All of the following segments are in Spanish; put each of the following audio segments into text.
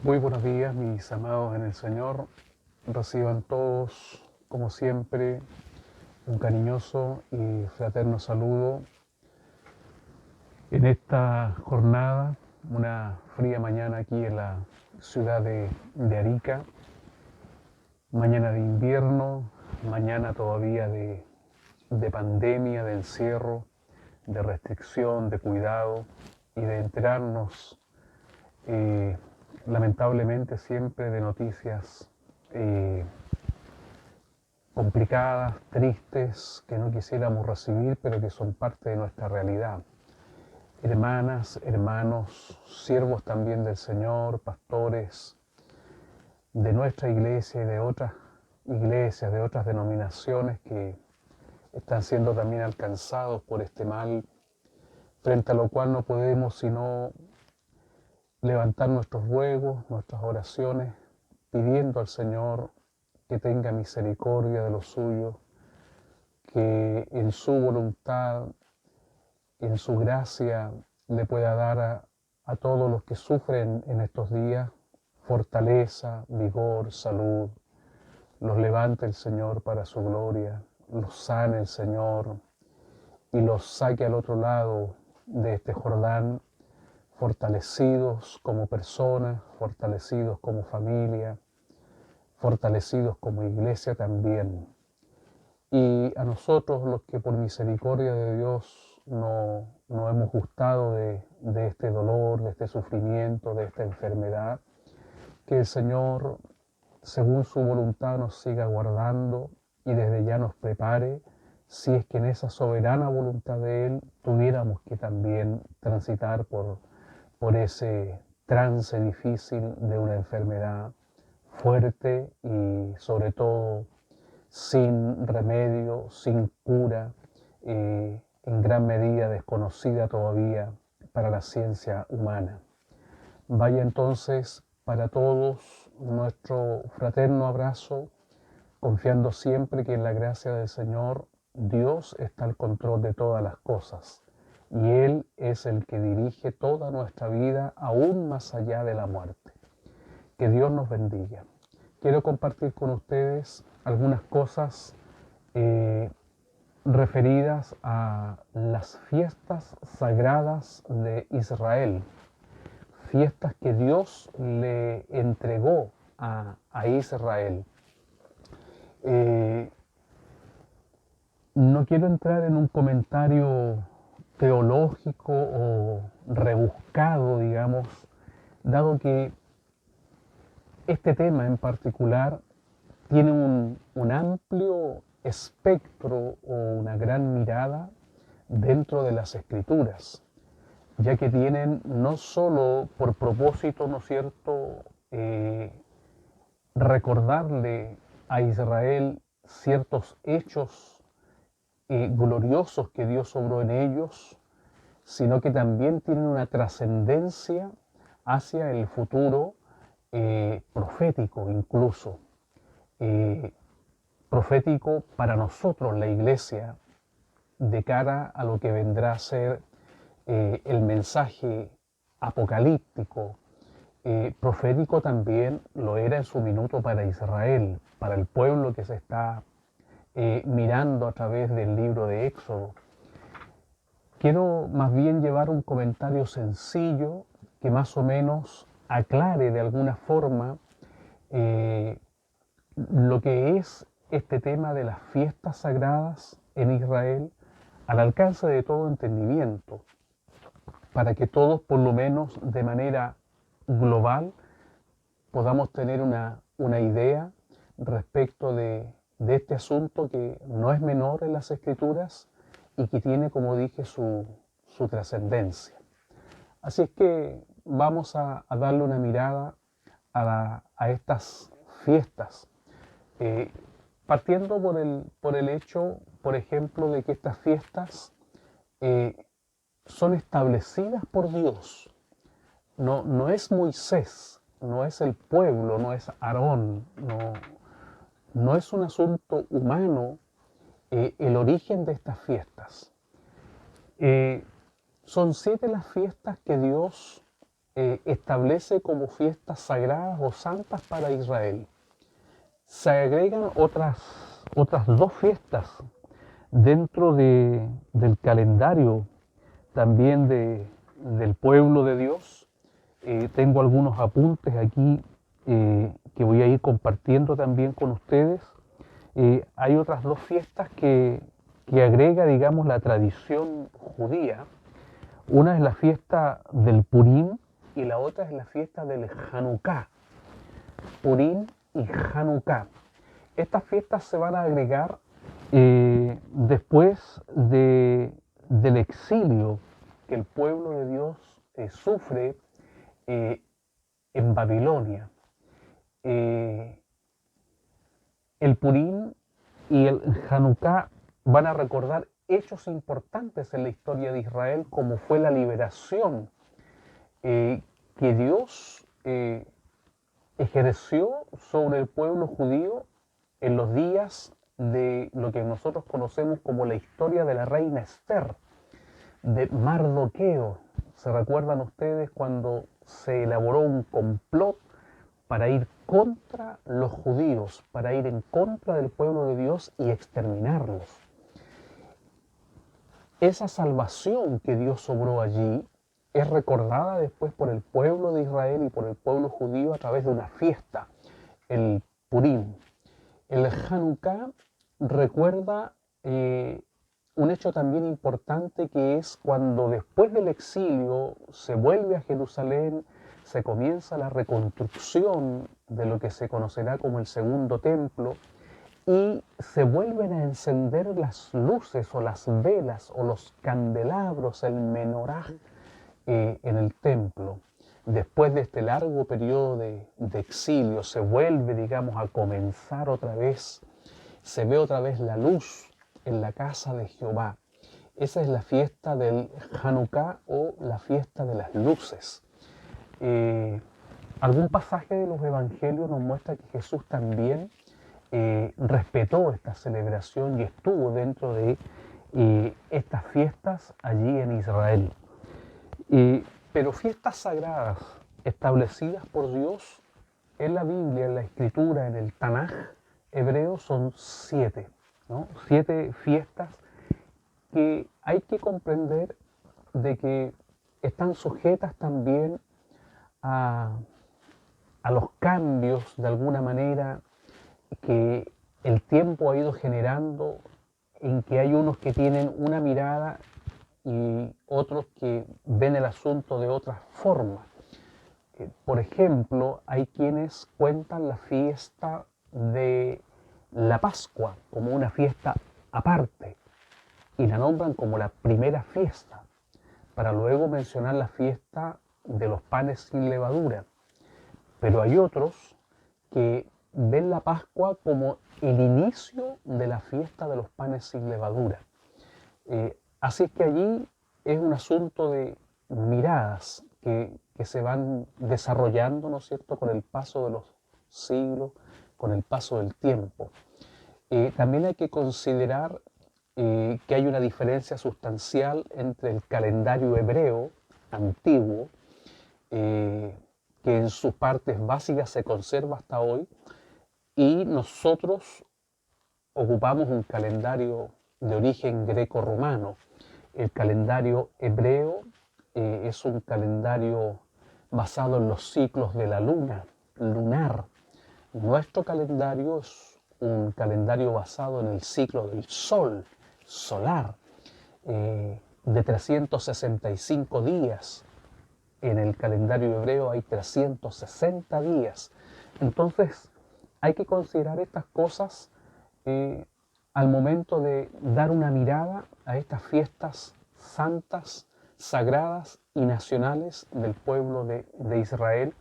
Muy buenos días, mis amados en el Señor. Reciban todos, como siempre, un cariñoso y fraterno saludo en esta jornada, una fría mañana aquí en la ciudad de Arica, mañana de invierno, mañana todavía de pandemia, de encierro, de restricción, de cuidado y de enterarnos eh, lamentablemente siempre de noticias eh, complicadas, tristes, que no quisiéramos recibir, pero que son parte de nuestra realidad. Hermanas, hermanos, siervos también del Señor, pastores de nuestra iglesia y de otras iglesias, de otras denominaciones que están siendo también alcanzados por este mal, frente a lo cual no podemos sino levantar nuestros ruegos, nuestras oraciones, pidiendo al Señor que tenga misericordia de los suyos, que en su voluntad, en su gracia, le pueda dar a todos los que sufren en estos días fortaleza, vigor, salud, los levante el Señor para su gloria, los sane el Señor y los saque al otro lado de este Jordán, fortalecidos como personas, fortalecidos como familia, fortalecidos como iglesia también. Y a nosotros, los que por misericordia de Dios no hemos gustado de este dolor, de este sufrimiento, de esta enfermedad, que el Señor, según su voluntad, nos siga guardando y desde ya nos prepare, si es que en esa soberana voluntad de Él tuviéramos que también transitar por ese trance difícil de una enfermedad fuerte y sobre todo sin remedio, sin cura, en gran medida desconocida todavía para la ciencia humana. Vaya entonces para todos nuestro fraterno abrazo, confiando siempre que en la gracia del Señor Dios está al control de todas las cosas y Él es el que dirige toda nuestra vida aún más allá de la muerte. Que Dios nos bendiga. Quiero compartir con ustedes algunas cosas eh, referidas a las fiestas sagradas de Israel, fiestas que Dios le entregó a Israel. Eh, no quiero entrar en un comentario teológico o rebuscado, digamos, dado que este tema en particular tiene un amplio espectro o una gran mirada dentro de las escrituras, ya que tienen no solo por propósito, ¿no es cierto?, recordarle a Israel ciertos hechos gloriosos que Dios obró en ellos, sino que también tienen una trascendencia hacia el futuro profético incluso. Eh, Profético para nosotros, la iglesia, de cara a lo que vendrá a ser el mensaje apocalíptico. Profético también lo era en su minuto para Israel, para el pueblo que se está mirando a través del libro de Éxodo. Quiero más bien llevar un comentario sencillo que más o menos aclare de alguna forma eh, lo que es este tema de las fiestas sagradas en Israel al alcance de todo entendimiento, para que todos, por lo menos de manera global, podamos tener una idea respecto de este asunto que no es menor en las escrituras y que tiene, como dije, su trascendencia. Así es que vamos a darle una mirada a estas fiestas, eh, partiendo por el hecho, por ejemplo, de que estas fiestas eh, son establecidas por Dios. No es Moisés, no es el pueblo, no es Aarón, no es un asunto humano el origen de estas fiestas. Eh, Son 7 las fiestas que Dios establece como fiestas sagradas o santas para Israel. Se agregan otras dos fiestas dentro del calendario también del pueblo de Dios. Tengo algunos apuntes aquí que voy a ir compartiendo también con ustedes. Hay otras dos fiestas que agrega, digamos, la tradición judía. Una es la fiesta del Purim y la otra es la fiesta del Hanukkah. Purim y Hanukkah. Estas fiestas se van a agregar después del exilio que el pueblo de Dios sufre en Babilonia. El Purim y el Hanukkah van a recordar hechos importantes en la historia de Israel, como fue la liberación que Dios ejerció sobre el pueblo judío en los días de lo que nosotros conocemos como la historia de la reina Esther, de Mardoqueo. ¿Se recuerdan ustedes cuando se elaboró un complot para ir contra los judíos, para ir en contra del pueblo de Dios y exterminarlos? Esa salvación que Dios obró allí es recordada después por el pueblo de Israel y por el pueblo judío a través de una fiesta, el Purim. El Hanukkah recuerda un hecho también importante, que es cuando después del exilio se vuelve a Jerusalén, se comienza la reconstrucción de lo que se conocerá como el segundo templo, y se vuelven a encender las luces o las velas o los candelabros, el menorá en el templo. Después de este largo periodo de exilio, se vuelve, digamos, a comenzar otra vez, se ve otra vez la luz en la casa de Jehová. Esa es la fiesta del Hanukkah o la fiesta de las luces. Algún pasaje de los evangelios nos muestra que Jesús también respetó esta celebración y estuvo dentro de estas fiestas allí en Israel. Pero fiestas sagradas establecidas por Dios en la Biblia, en la Escritura, en el Tanaj hebreo, son 7, ¿no? 7 fiestas que hay que comprender de que están sujetas también a los cambios, de alguna manera, que el tiempo ha ido generando, en que hay unos que tienen una mirada y otros que ven el asunto de otra forma. Por ejemplo, hay quienes cuentan la fiesta de la Pascua como una fiesta aparte y la nombran como la primera fiesta, para luego mencionar la fiesta de los panes sin levadura. Pero hay otros que ven la Pascua como el inicio de la fiesta de los panes sin levadura. Así es que allí es un asunto de miradas que se van desarrollando, ¿no es cierto?, con el paso de los siglos, con el paso del tiempo. También hay que considerar que hay una diferencia sustancial entre el calendario hebreo antiguo, que en sus partes básicas se conserva hasta hoy, y nosotros ocupamos un calendario de origen greco-romano. El calendario hebreo es un calendario basado en los ciclos de la luna, lunar. Nuestro calendario es un calendario basado en el ciclo del sol, solar, de 365 días. En el calendario hebreo hay 360 días. Entonces, hay que considerar estas cosas al momento de dar una mirada a estas fiestas santas, sagradas y nacionales del pueblo de Israel,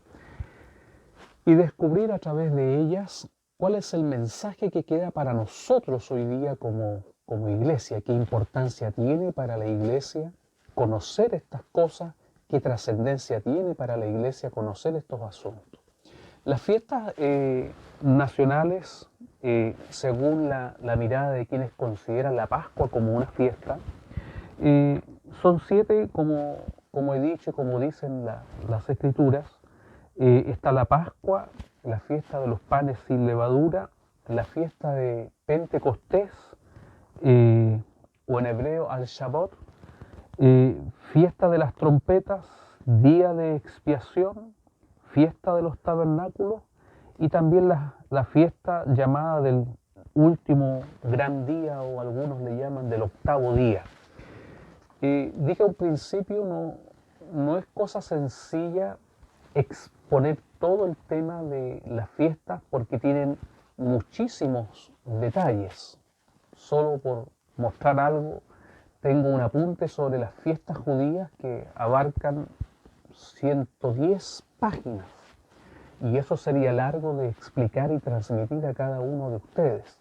y descubrir a través de ellas cuál es el mensaje que queda para nosotros hoy día como iglesia, qué importancia tiene para la iglesia conocer estas cosas, qué trascendencia tiene para la iglesia conocer estos asuntos. Las fiestas nacionales, según la mirada de quienes consideran la Pascua como una fiesta, son 7, como como he dicho y como dicen las Escrituras, está la Pascua, la fiesta de los panes sin levadura, la fiesta de Pentecostés, o en hebreo al-Shabbat, fiesta de las trompetas, día de expiación, fiesta de los tabernáculos y también la fiesta llamada del último gran día, o algunos le llaman del octavo día. Dije al principio, no es cosa sencilla exponer todo el tema de las fiestas porque tienen muchísimos detalles. Solo por mostrar algo, tengo un apunte sobre las fiestas judías que abarcan 110 páginas. Y eso sería largo de explicar y transmitir a cada uno de ustedes.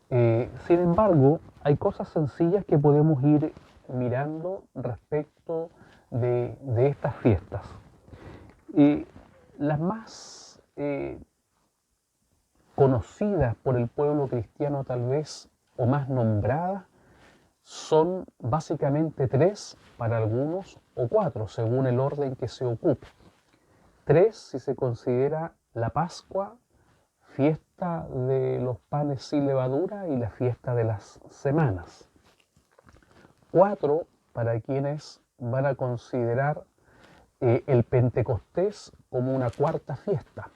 Sin embargo, hay cosas sencillas que podemos ir mirando respecto de estas fiestas. Las más conocidas por el pueblo cristiano tal vez, o más nombradas, son básicamente 3 para algunos, o 4 según el orden que se ocupe. 3 si se considera la Pascua, fiesta de los panes sin levadura y la fiesta de las semanas. 4 para quienes van a considerar el Pentecostés como una cuarta fiesta.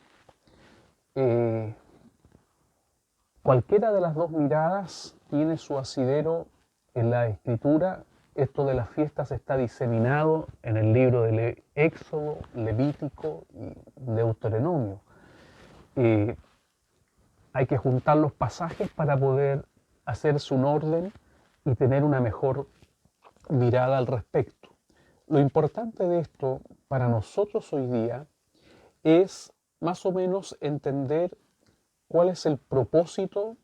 Cualquiera de las dos miradas tiene su asidero en la Escritura. Esto de las fiestas está diseminado en el libro de Éxodo, Levítico y Deuteronomio. Hay que juntar los pasajes para poder hacerse un orden y tener una mejor mirada al respecto. Lo importante de esto para nosotros hoy día es más o menos entender cuál es el propósito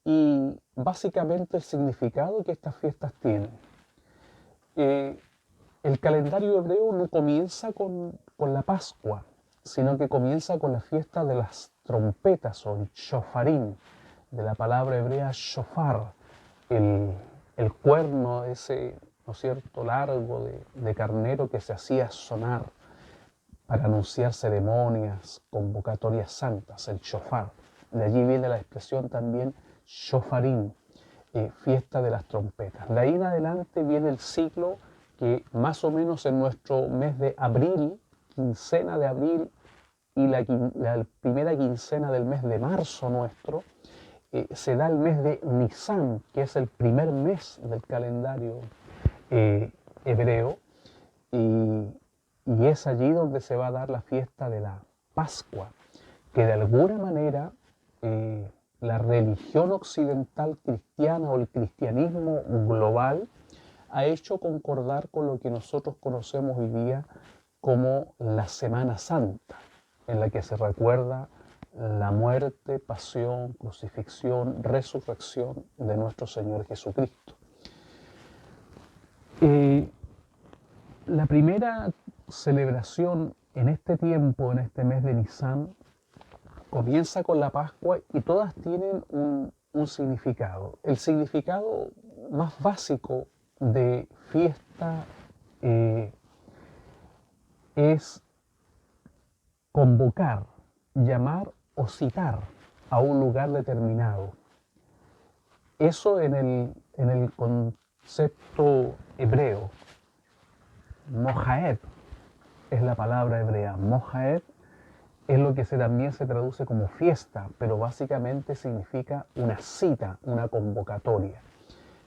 y básicamente el significado que estas fiestas tienen. El calendario hebreo no comienza con la Pascua, sino que comienza con la fiesta de las trompetas, o el shofarim, de la palabra hebrea shofar, el cuerno ese, ¿no es cierto?, largo de carnero que se hacía sonar para anunciar ceremonias, convocatorias santas, el shofar. De allí viene la expresión también shofarim, fiesta de las trompetas. De ahí en adelante viene el ciclo que más o menos en nuestro mes de abril, quincena de abril y la primera quincena del mes de marzo nuestro, se da el mes de Nisan, que es el primer mes del calendario hebreo, y es allí donde se va a dar la fiesta de la Pascua, que de alguna manera la religión occidental cristiana o el cristianismo global ha hecho concordar con lo que nosotros conocemos hoy día como la Semana Santa, en la que se recuerda la muerte, pasión, crucifixión, resurrección de nuestro Señor Jesucristo. La primera celebración en este tiempo, en este mes de Nisan, comienza con la Pascua y todas tienen un significado. El significado más básico de fiesta es convocar, llamar o citar a un lugar determinado. Eso en el concepto hebreo. Mojaed es la palabra hebrea. Mojaed es lo que también se traduce como fiesta, pero básicamente significa una cita, una convocatoria.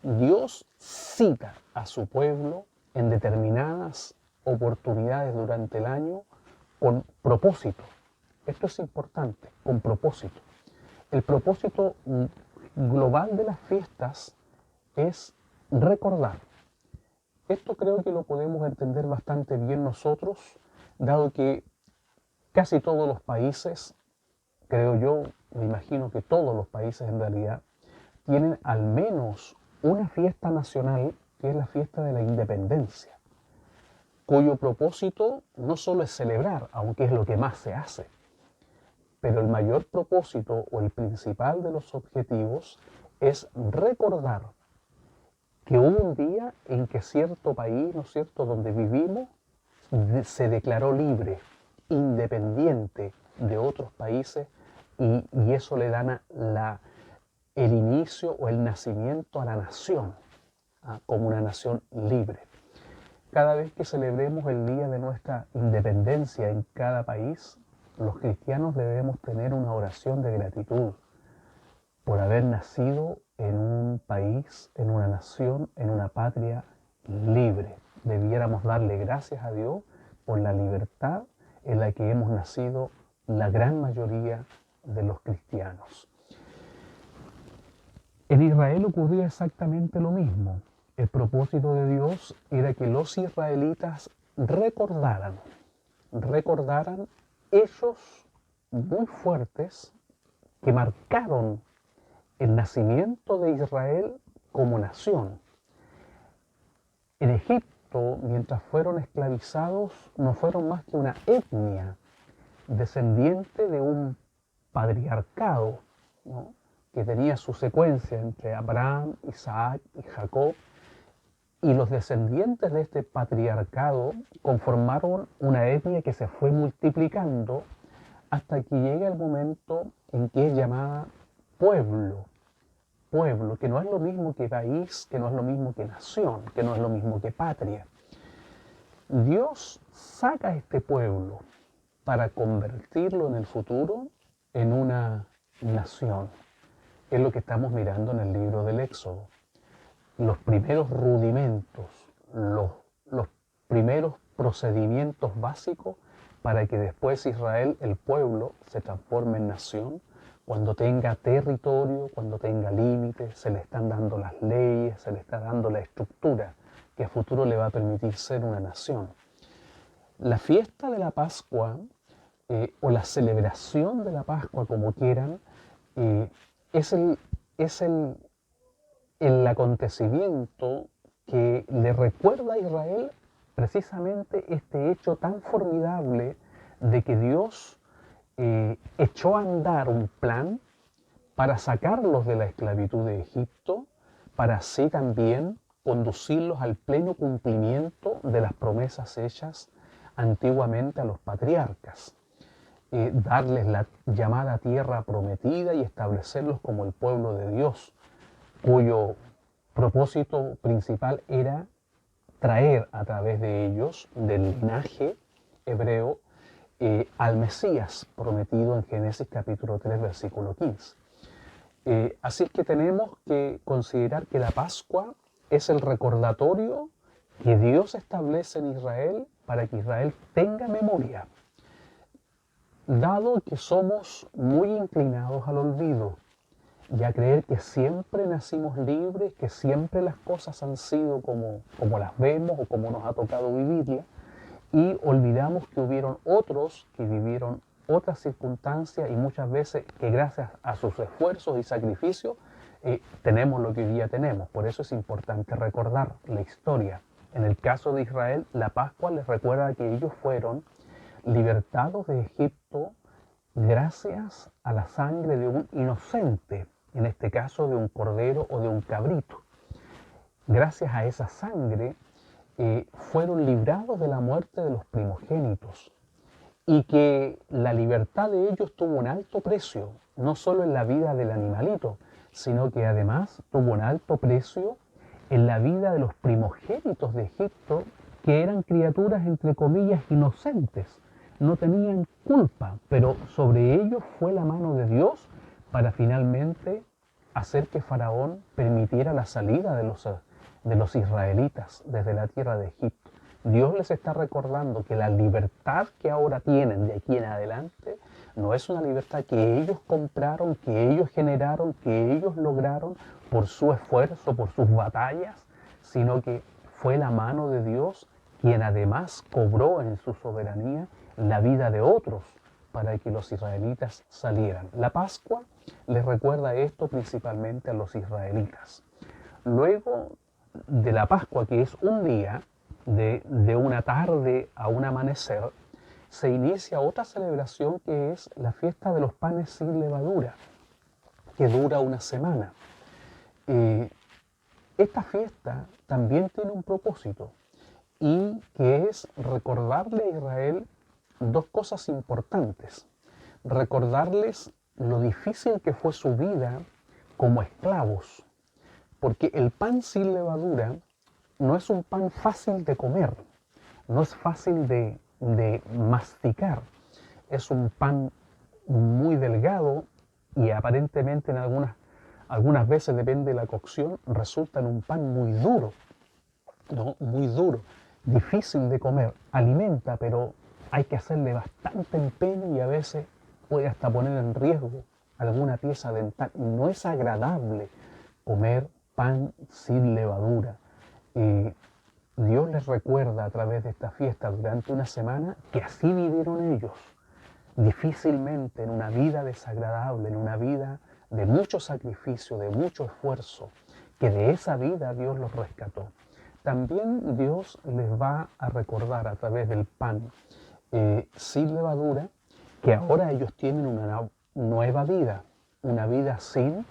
Dios cita a su pueblo en determinadas oportunidades durante el año con propósito. Esto es importante, con propósito. El propósito global de las fiestas es recordar. Esto creo que lo podemos entender bastante bien nosotros, dado que casi todos los países, creo yo, me imagino que todos los países en realidad, tienen al menos una fiesta nacional, que es la fiesta de la independencia, cuyo propósito no solo es celebrar, aunque es lo que más se hace, pero el mayor propósito o el principal de los objetivos es recordar que hubo un día en que cierto país, ¿no es cierto?, donde vivimos, se declaró libre, independiente de otros países, y eso le da el inicio o el nacimiento a la nación, como una nación libre. Cada vez que celebremos el día de nuestra independencia en cada país, los cristianos debemos tener una oración de gratitud por haber nacido en un país, en una nación, en una patria libre. Debiéramos darle gracias a Dios por la libertad en la que hemos nacido la gran mayoría de los cristianos. En Israel ocurría exactamente lo mismo. El propósito de Dios era que los israelitas recordaran hechos muy fuertes que marcaron el nacimiento de Israel como nación. En Egipto, mientras fueron esclavizados, no fueron más que una etnia descendiente de un patriarcado, ¿no?, que tenía su secuencia entre Abraham, Isaac y Jacob, y los descendientes de este patriarcado conformaron una etnia que se fue multiplicando hasta que llega el momento en que es llamada pueblo, que no es lo mismo que país, que no es lo mismo que nación, que no es lo mismo que patria. Dios saca a este pueblo para convertirlo en el futuro en una nación. Es lo que estamos mirando en el libro del Éxodo. Los primeros rudimentos, los primeros procedimientos básicos para que después Israel, el pueblo, se transforme en nación, cuando tenga territorio, cuando tenga límites, se le están dando las leyes, se le está dando la estructura que a futuro le va a permitir ser una nación. La fiesta de la Pascua, o la celebración de la Pascua, como quieran, es el acontecimiento que le recuerda a Israel precisamente este hecho tan formidable de que Dios echó a andar un plan para sacarlos de la esclavitud de Egipto, para así también conducirlos al pleno cumplimiento de las promesas hechas antiguamente a los patriarcas, darles la llamada tierra prometida y establecerlos como el pueblo de Dios, cuyo propósito principal era traer a través de ellos, del linaje hebreo, al Mesías prometido en Génesis capítulo 3, versículo 15. Así es que tenemos que considerar que la Pascua es el recordatorio que Dios establece en Israel para que Israel tenga memoria. Dado que somos muy inclinados al olvido y a creer que siempre nacimos libres, que siempre las cosas han sido como las vemos o como nos ha tocado vivirlas, y olvidamos que hubieron otros que vivieron otras circunstancias y muchas veces que gracias a sus esfuerzos y sacrificios tenemos lo que hoy día tenemos. Por eso es importante recordar la historia. En el caso de Israel, la Pascua les recuerda que ellos fueron libertados de Egipto gracias a la sangre de un inocente, en este caso de un cordero o de un cabrito. Gracias a esa sangre fueron librados de la muerte de los primogénitos, y que la libertad de ellos tuvo un alto precio, no solo en la vida del animalito, sino que además tuvo un alto precio en la vida de los primogénitos de Egipto, que eran criaturas entre comillas inocentes, no tenían culpa, pero sobre ellos fue la mano de Dios para finalmente hacer que Faraón permitiera la salida de los israelitas desde la tierra de Egipto. Dios les está recordando que la libertad que ahora tienen de aquí en adelante no es una libertad que ellos compraron, que ellos generaron, que ellos lograron por su esfuerzo, por sus batallas, sino que fue la mano de Dios quien además cobró en su soberanía la vida de otros para que los israelitas salieran. La Pascua les recuerda esto principalmente a los israelitas. Luego de la Pascua, que es un día, de una tarde a un amanecer, se inicia otra celebración que es la fiesta de los panes sin levadura, que dura una semana. esta fiesta también tiene un propósito y que es recordarle a Israel dos cosas importantes. Recordarles lo difícil que fue su vida como esclavos, porque el pan sin levadura no es un pan fácil de comer, no es fácil de masticar, es un pan muy delgado y aparentemente en algunas veces, depende de la cocción, resulta en un pan muy duro, ¿no? Muy duro, difícil de comer, alimenta, pero hay que hacerle bastante empeño y a veces puede hasta poner en riesgo alguna pieza dental. No es agradable comer pan sin levadura. Dios les recuerda a través de esta fiesta durante una semana que así vivieron ellos, difícilmente, en una vida desagradable, en una vida de mucho sacrificio, de mucho esfuerzo, que de esa vida Dios los rescató. También Dios les va a recordar a través del pan sin levadura que ahora ellos tienen una nueva vida, una vida sin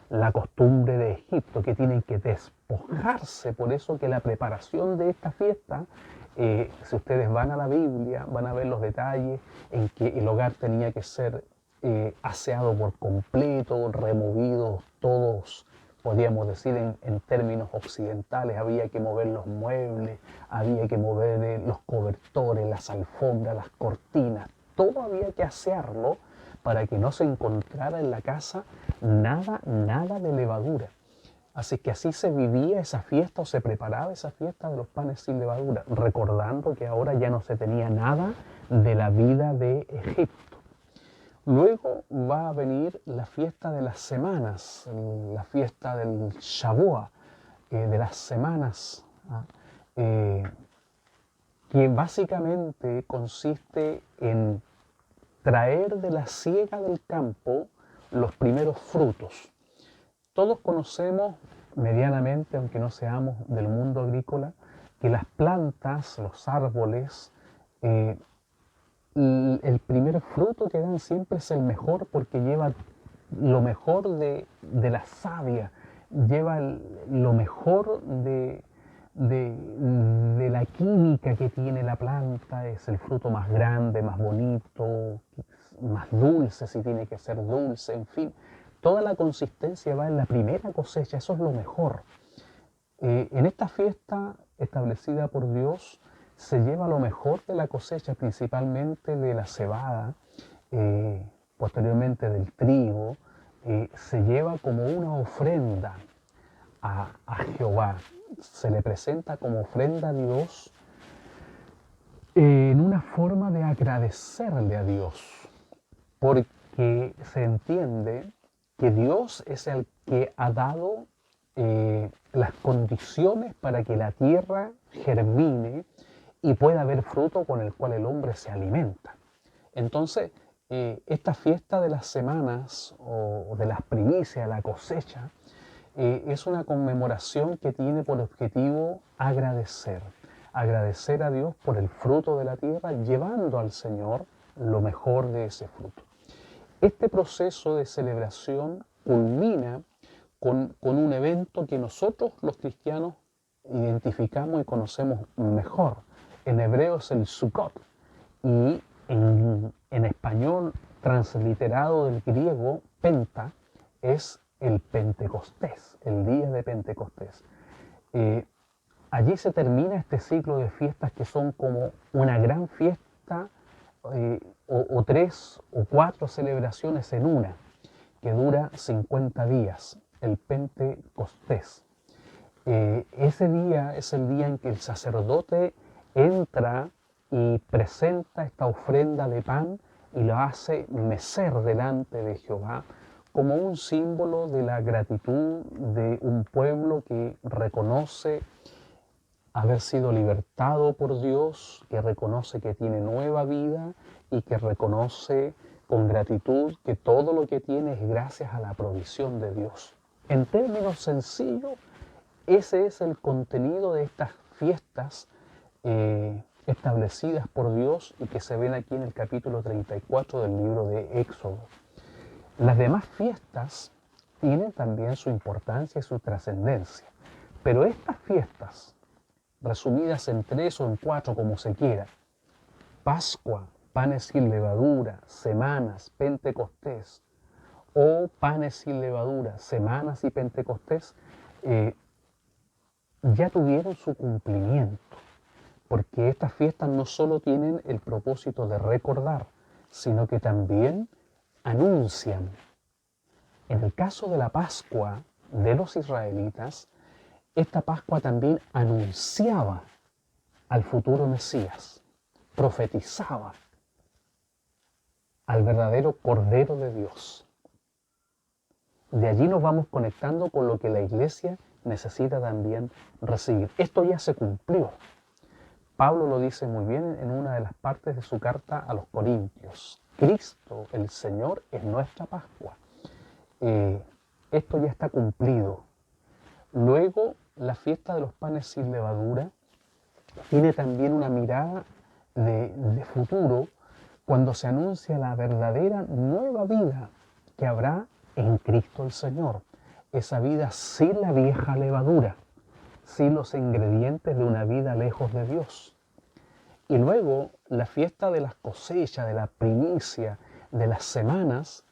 la costumbre de Egipto, que tienen que despojarse. Por eso que la preparación de esta fiesta, si ustedes van a la Biblia, van a ver los detalles en que el hogar tenía que ser aseado por completo, removidos todos, podríamos decir en términos occidentales, había que mover los muebles, había que mover los cobertores, las alfombras, las cortinas, todo había que asearlo para que no se encontrara en la casa nada de levadura. Así que así se vivía esa fiesta o se preparaba esa fiesta de los panes sin levadura, recordando que ahora ya no se tenía nada de la vida de Egipto. Luego va a venir la fiesta de las semanas, la fiesta del Shavuot, de las semanas, que básicamente consiste en traer de la siega del campo los primeros frutos. Todos conocemos medianamente, aunque no seamos del mundo agrícola, que las plantas, los árboles, el primer fruto que dan siempre es el mejor porque lleva lo mejor de la savia, lleva lo mejor de la química que tiene la planta, es el fruto más grande, más bonito, más dulce si tiene que ser dulce, en fin. Toda la consistencia va en la primera cosecha, eso es lo mejor. En esta fiesta establecida por Dios se lleva lo mejor de la cosecha, principalmente de la cebada, posteriormente del trigo, se lleva como una ofrenda a Jehová. Se le presenta como ofrenda a Dios en una forma de agradecerle a Dios, porque se entiende que Dios es el que ha dado las condiciones para que la tierra germine y pueda haber fruto con el cual el hombre se alimenta. Entonces, esta fiesta de las semanas o de las primicias, la cosecha, es una conmemoración que tiene por objetivo agradecer a Dios por el fruto de la tierra, llevando al Señor lo mejor de ese fruto. Este proceso de celebración culmina con un evento que nosotros los cristianos identificamos y conocemos mejor. En hebreo es el Sukkot y en español transliterado del griego Penta es el Pentecostés, el día de Pentecostés. Allí se termina este ciclo de fiestas que son como una gran fiesta o 3 o 4 celebraciones en una, que dura 50 días, el Pentecostés. Ese día es el día en que el sacerdote entra y presenta esta ofrenda de pan y lo hace mecer delante de Jehová como un símbolo de la gratitud de un pueblo que reconoce haber sido libertado por Dios, que reconoce que tiene nueva vida y que reconoce con gratitud que todo lo que tiene es gracias a la provisión de Dios. En términos sencillos, ese es el contenido de estas fiestas establecidas por Dios y que se ven aquí en el capítulo 34 del libro de Éxodo. Las demás fiestas tienen también su importancia y su trascendencia. Pero estas fiestas, resumidas en 3 o en 4 como se quiera, Pascua, panes sin levadura, semanas, Pentecostés, o panes sin levadura, semanas y Pentecostés, ya tuvieron su cumplimiento, porque estas fiestas no solo tienen el propósito de recordar, sino que también anuncian. En el caso de la Pascua de los israelitas, esta Pascua también anunciaba al futuro Mesías, profetizaba al verdadero Cordero de Dios. De allí nos vamos conectando con lo que la iglesia necesita también recibir. Esto ya se cumplió. Pablo lo dice muy bien en una de las partes de su carta a los Corintios. Cristo, el Señor, es nuestra Pascua. Esto ya está cumplido. Luego, la fiesta de los panes sin levadura tiene también una mirada de futuro cuando se anuncia la verdadera nueva vida que habrá en Cristo el Señor. Esa vida sin la vieja levadura, sin los ingredientes de una vida lejos de Dios. Y luego la fiesta de las cosechas, de la primicia, de las semanas,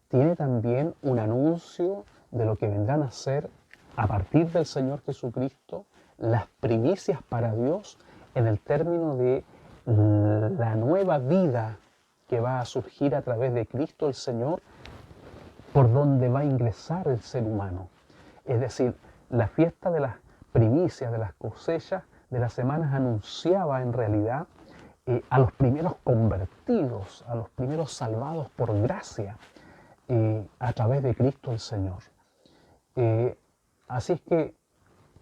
tiene también un anuncio de lo que vendrán a ser a partir del Señor Jesucristo las primicias para Dios en el término de la nueva vida que va a surgir a través de Cristo el Señor, por donde va a ingresar el ser humano. Es decir, la fiesta de las primicias, de las cosechas, de las semanas anunciaba en realidad a los primeros convertidos, a los primeros salvados por gracia a través de Cristo el Señor. Así es que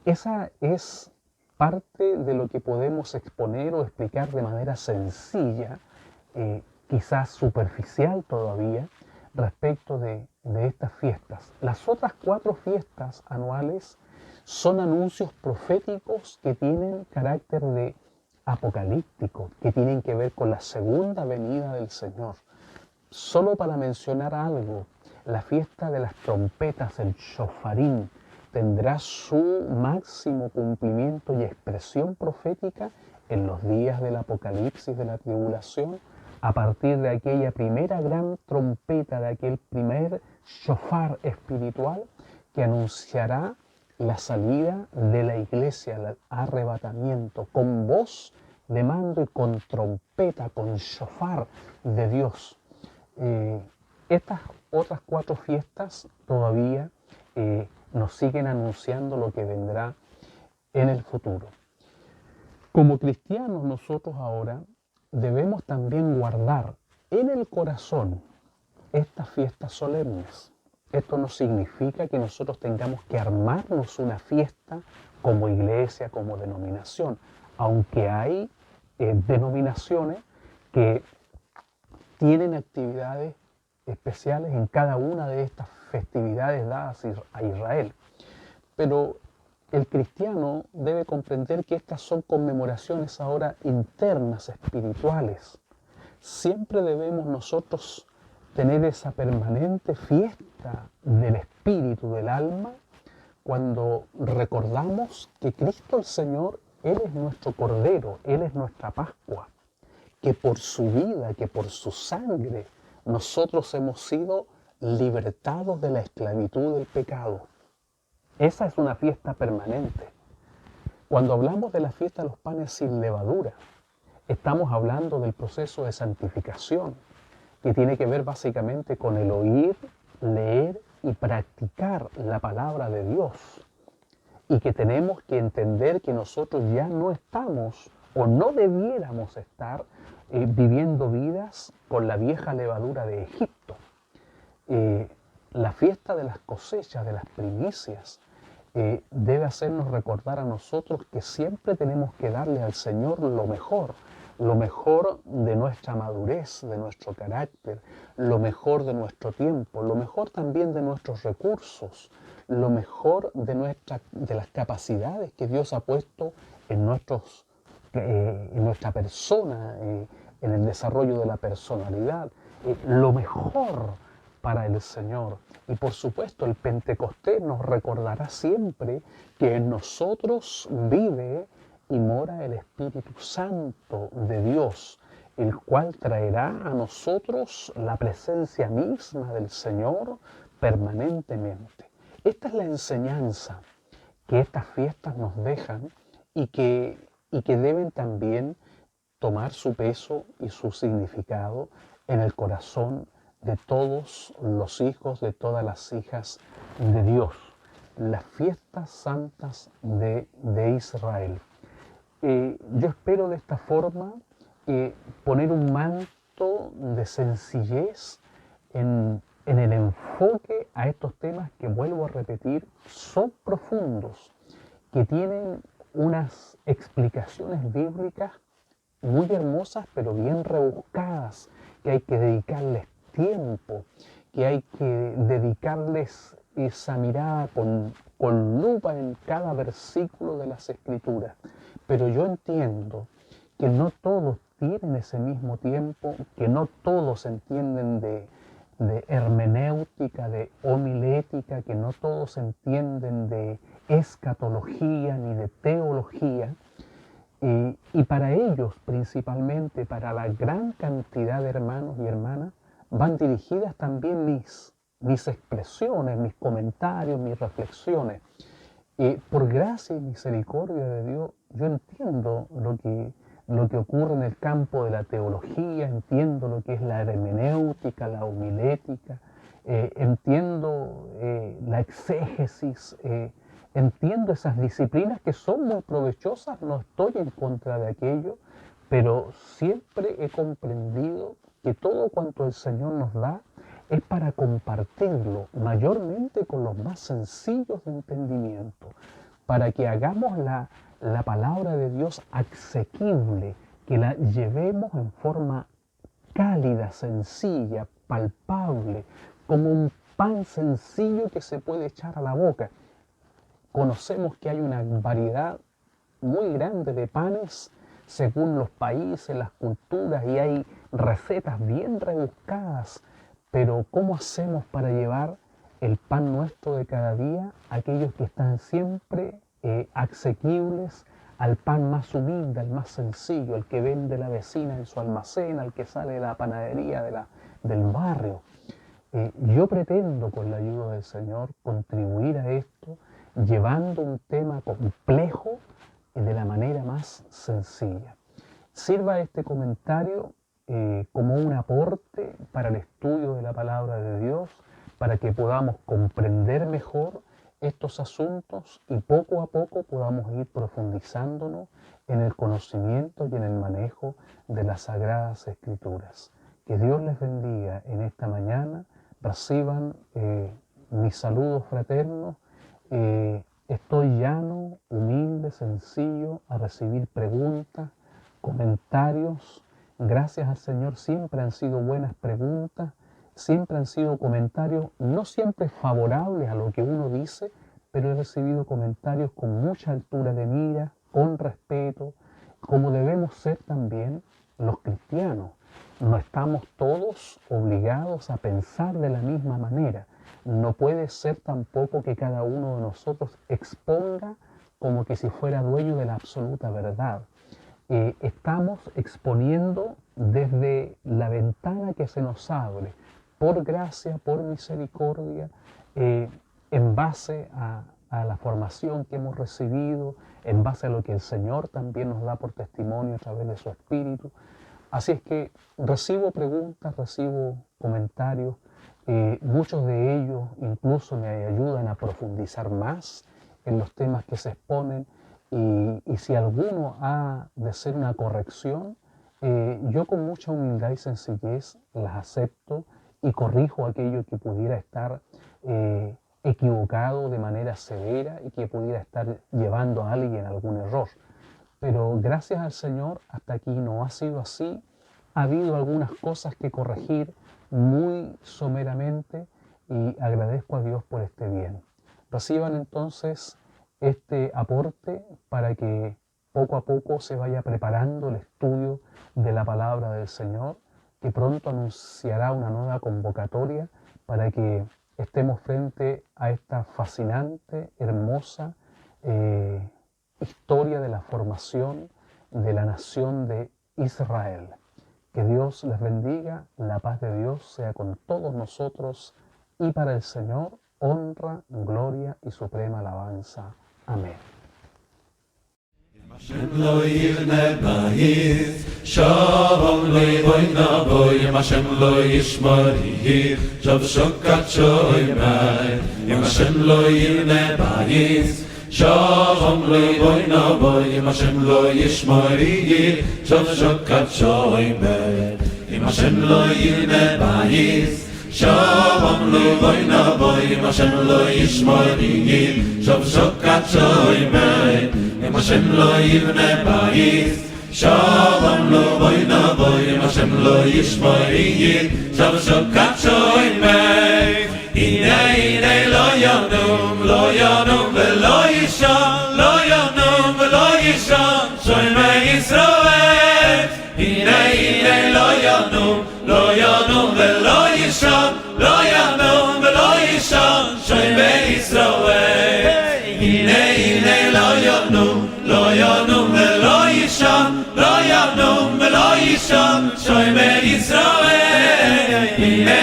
esa es parte de lo que podemos exponer o explicar de manera sencilla, quizás superficial todavía, respecto de estas fiestas. Las otras 4 fiestas anuales son anuncios proféticos que tienen carácter de apocalíptico, que tienen que ver con la segunda venida del Señor. Solo para mencionar algo, la fiesta de las trompetas, el shofarín, tendrá su máximo cumplimiento y expresión profética en los días del apocalipsis de la tribulación, a partir de aquella primera gran trompeta, de aquel primer shofar espiritual que anunciará la salida de la iglesia, el arrebatamiento, con voz de mando y con trompeta, con shofar de Dios. Estas otras 4 fiestas todavía nos siguen anunciando lo que vendrá en el futuro. Como cristianos nosotros ahora debemos también guardar en el corazón estas fiestas solemnes. Esto no significa que nosotros tengamos que armarnos una fiesta como iglesia, como denominación, aunque hay denominaciones que tienen actividades especiales en cada una de estas festividades dadas a Israel. Pero el cristiano debe comprender que estas son conmemoraciones ahora internas, espirituales. Siempre debemos nosotros tener esa permanente fiesta del espíritu, del alma, cuando recordamos que Cristo el Señor, Él es nuestro Cordero, Él es nuestra Pascua, que por su vida, que por su sangre, nosotros hemos sido libertados de la esclavitud del pecado. Esa es una fiesta permanente. Cuando hablamos de la fiesta de los panes sin levadura, estamos hablando del proceso de santificación, que tiene que ver básicamente con el oír, leer y practicar la palabra de Dios. Y que tenemos que entender que nosotros ya no estamos o no debiéramos estar viviendo vidas con la vieja levadura de Egipto. La fiesta de las cosechas, de las primicias, debe hacernos recordar a nosotros que siempre tenemos que darle al Señor lo mejor de nuestra madurez, de nuestro carácter, lo mejor de nuestro tiempo, lo mejor también de nuestros recursos, lo mejor de las capacidades que Dios ha puesto en nuestra persona, en el desarrollo de la personalidad, lo mejor para el Señor. Y por supuesto el Pentecostés nos recordará siempre que en nosotros vive y mora el Espíritu Santo de Dios, el cual traerá a nosotros la presencia misma del Señor permanentemente. Esta es la enseñanza que estas fiestas nos dejan y que deben también tomar su peso y su significado en el corazón de todos los hijos, de todas las hijas de Dios, las fiestas santas de Israel. Yo espero de esta forma poner un manto de sencillez en el enfoque a estos temas que, vuelvo a repetir, son profundos, que tienen unas explicaciones bíblicas muy hermosas, pero bien rebuscadas, que hay que dedicarles tiempo, que hay que dedicarles esa mirada con lupa en cada versículo de las Escrituras. Pero yo entiendo que no todos tienen ese mismo tiempo, que no todos entienden de hermenéutica, de homilética, que no todos entienden de escatología ni de teología. Y para ellos, principalmente, para la gran cantidad de hermanos y hermanas, van dirigidas también mis expresiones, mis comentarios, mis reflexiones. Por gracia y misericordia de Dios, yo entiendo lo que ocurre en el campo de la teología, entiendo lo que es la hermenéutica, la homilética, entiendo la exégesis, entiendo esas disciplinas que son muy provechosas, no estoy en contra de aquello, pero siempre he comprendido que todo cuanto el Señor nos da es para compartirlo, mayormente con los más sencillos de entendimiento, para que hagamos la palabra de Dios asequible, que la llevemos en forma cálida, sencilla, palpable, como un pan sencillo que se puede echar a la boca. Conocemos que hay una variedad muy grande de panes según los países, las culturas, y hay recetas bien rebuscadas, pero ¿cómo hacemos para llevar el pan nuestro de cada día a aquellos que están siempre asequibles al pan más humilde, al más sencillo, al que vende la vecina en su almacén, al que sale de la panadería del barrio? Yo pretendo, con la ayuda del Señor, contribuir a esto llevando un tema complejo de la manera más sencilla. Sirva este comentario como un aporte para el estudio de la palabra de Dios, para que podamos comprender mejor estos asuntos y poco a poco podamos ir profundizándonos en el conocimiento y en el manejo de las Sagradas Escrituras. Que Dios les bendiga en esta mañana. Reciban mis saludos fraternos. Estoy llano, humilde, sencillo a recibir preguntas, comentarios. Gracias al Señor siempre han sido buenas preguntas, siempre han sido comentarios no siempre favorables a lo que uno dice, pero he recibido comentarios con mucha altura de mira, con respeto, como debemos ser también los cristianos. No estamos todos obligados a pensar de la misma manera. No puede ser tampoco que cada uno de nosotros exponga como que si fuera dueño de la absoluta verdad. Estamos exponiendo desde la ventana que se nos abre, por gracia, por misericordia, en base a la formación que hemos recibido, en base a lo que el Señor también nos da por testimonio a través de su Espíritu. Así es que recibo preguntas, recibo comentarios, muchos de ellos incluso me ayudan a profundizar más en los temas que se exponen, y si alguno ha de ser una corrección, yo con mucha humildad y sencillez las acepto y corrijo aquello que pudiera estar equivocado de manera severa y que pudiera estar llevando a alguien a algún error. Pero gracias al Señor hasta aquí no ha sido así. Ha habido algunas cosas que corregir muy someramente y agradezco a Dios por este bien. Reciban entonces este aporte para que poco a poco se vaya preparando el estudio de la palabra del Señor, que pronto anunciará una nueva convocatoria para que estemos frente a esta fascinante, hermosa historia de la formación de la nación de Israel. Que Dios les bendiga, la paz de Dios sea con todos nosotros y para el Señor honra, gloria y suprema alabanza. Amén. Hashem lo yivne bayis, shalom lo yivoyna boy, Hashem lo yishmor yir, shav shokat shoymai. Hashem lo yivne bayis, shalom lo yivoyna boy, Hashem lo yishmor yir, shav shokat shoymai. Hashem lo yivne bayis, shalom lo yivoyna boy, Hashem lo yishmor yir, shav shokat shoymai. Hashem lo yivne bayis, shalom lo boyna boy, Hashem lo yishmor yir, shav shokat shoymei. Hine lo yonum velo yishon, lo yonum velo yishon, shoymei Yisroel. Hine lo yonum velo yishon, lo yonum velo yishon, shoymei Yisroel. Hine lo yonum velo yishon, lo yonum velo yishon, shoymei Yisroel. Hine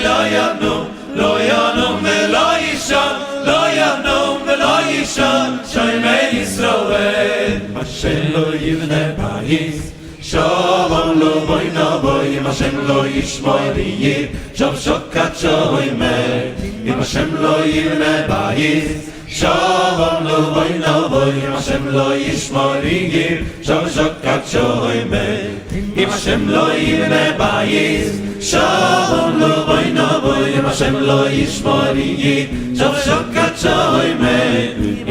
lo yonum velo yishon, lo yonum velo yishon, shoymei Yisroel. Hashem lo yivne bayis, shalom lo boyna boy, Hashem lo yishmor yir, shav shokat shoymei. Hashem lo yivne bayis, shalom lo boyna boy, Hashem lo yishmor yir, shav shokat shoymei. Hashem lo yivne bayis, shalom lo boyna boy, Hashem lo yishmor yir, shav shokat shoymei.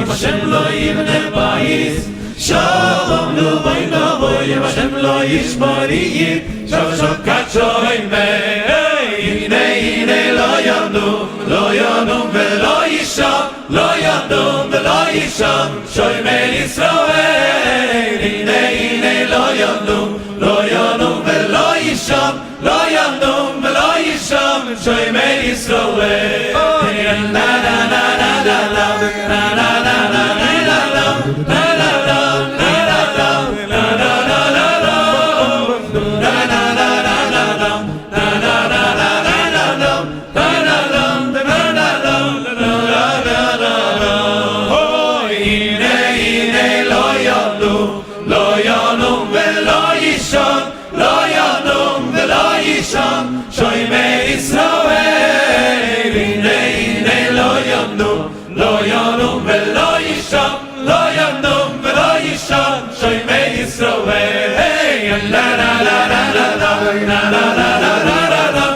Hashem lo yivne bayis, shalom lo boyna boy, Hashem lo yishmor yir, shav shokat shoymei. Hine lo yonum velo yishon, lo yonum velo yishon, shoymei Yisroel. Hine lo yonum velo yishon, lo yonum velo yishon, shoymei Yisroel. Na na na na na na na na na na shoymei Yisroel. Hine lo yonum velo yishon, lo yonum velo yishon, shoymei Yisroel. Hey, la la la la la la la la la la la la.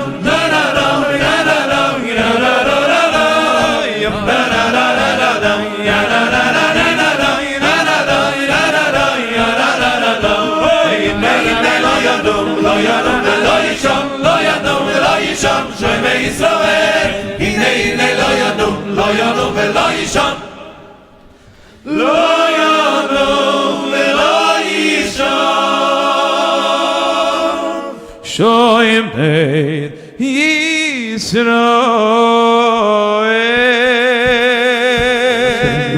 Shoymei Yisroel. Hine lo yonum velo yishon, lo yonum velo yishon, shoymei Yisroel.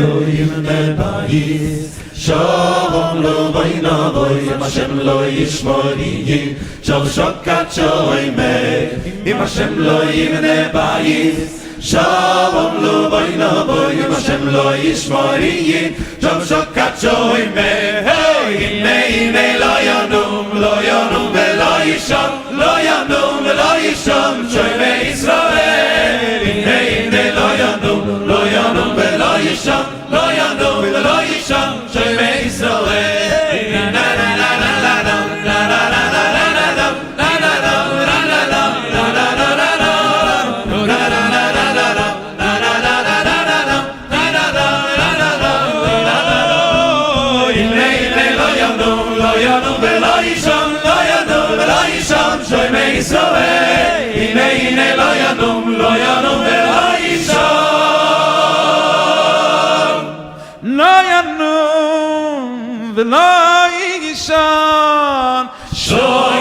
Lo yivne bayis, shalom lo boyna boy, Hashem lo yishmor yir, shav shokat shoymei. Hashem lo yivne bayis, shalom lo boyna boy, Hashem lo yishmor yir, shav shokat shoymei. Hine lo yonum velo yishon, lo yonum velo yishon, shoymei Yisroel. Hine lo yonum velo yishon, lo yonum velo yishon, shoymei Yisroel. Shoymei Yisroel. Hine lo yonum velo yishon, lo yonum velo yishon, shoymei